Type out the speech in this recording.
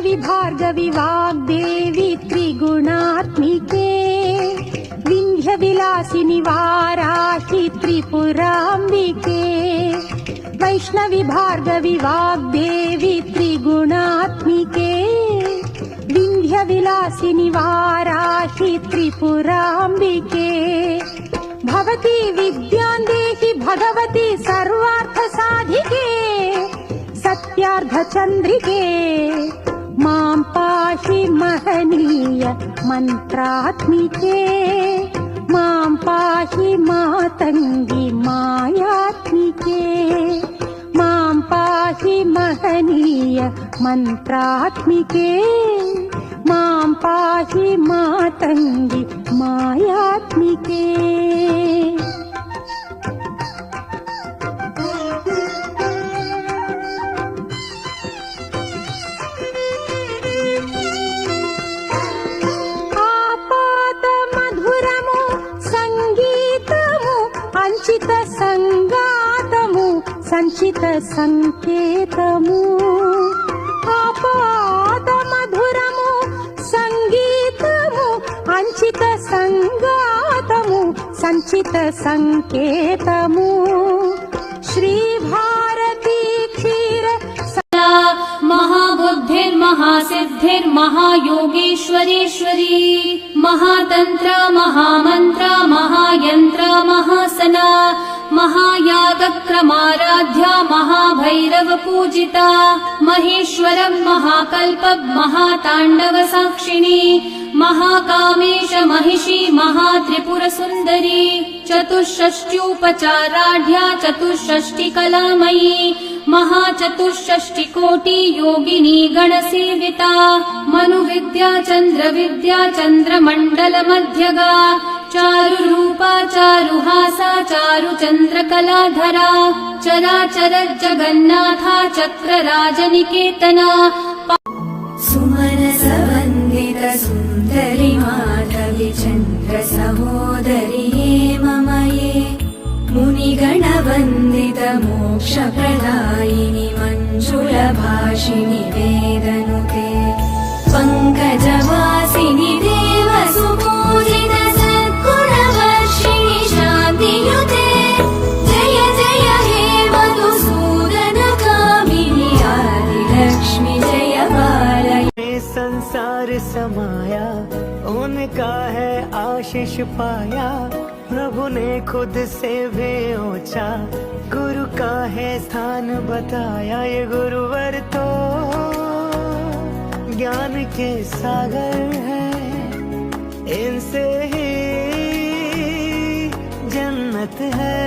वैष्णवी भार्गवी वाग्देवी त्रिगुणात्मिके विंध्य विलासिनि वाराहि त्रिपुराम्बिके वैष्णवी भार्गवी वाग्देवी त्रिगुणात्मिके विंध्य विलासिनि वाराहि त्रिपुराम्बिके भवती विद्यां देहि भगवती सर्वार्थ साधिके सत्यार्धचन्द्रिके मां पाहि महनीय मन्त्रात्मिके मां पाहि मातङ्गी मायात्मिके मां पाहि महनीय मन्त्रात्मिके मां पाहि मातङ्गी मायात्मिके। సంచిత సంగాతము సంచిత సంకేతము ఆపాద మధురము సంగీతము అంచిత సంగాతము సంచిత సంకేతము శ్రీ భారతీ క్షీర महाबुद्धिर्महासिद्धिर्महायोगेश्वरेश्वरी महातंत्र महामंत्र महायंत्र महासना महायागक्रमाराध्या महाभैरव पूजिता महेश्वरं महाकल्पक महातांडव साक्षिणी महाकामेश महिषी महात्रिपुर सुंदरी चतुष्षष्ट्युपचाराढ्या चतुष्षष्टिकलामयी महाचतुष्षष्टिकोटि योगिनी गणसेविता मनुविद्या चन्द्रविद्या चन्द्रमण्डल मध्यगा चारुरूपा चारुहासा चारुचन्द्रकलाधरा चराचर जगन्नाथा चक्रराजनिकेतना सुमनसवन्दित सुन्दरि माधवि चन्द्र सहोदरि ममये मुनिगणवन्दित मोक्षप्रदायिनि मञ्जुलभाषिणि वेदनुते पङ्कजवासिनि देवसुपूजित सद्गुणवर्षिणि शान्तियुते जय जय हे मधुसूदनकामिनि आदिलक्ष्मि जय बालय। संसार समाया उनका है आशीष पाया प्रभु ने खुद से भी ऊंचा गुरु का है स्थान बताया ये गुरुवर तो ज्ञान के सागर है इनसे ही जन्नत है।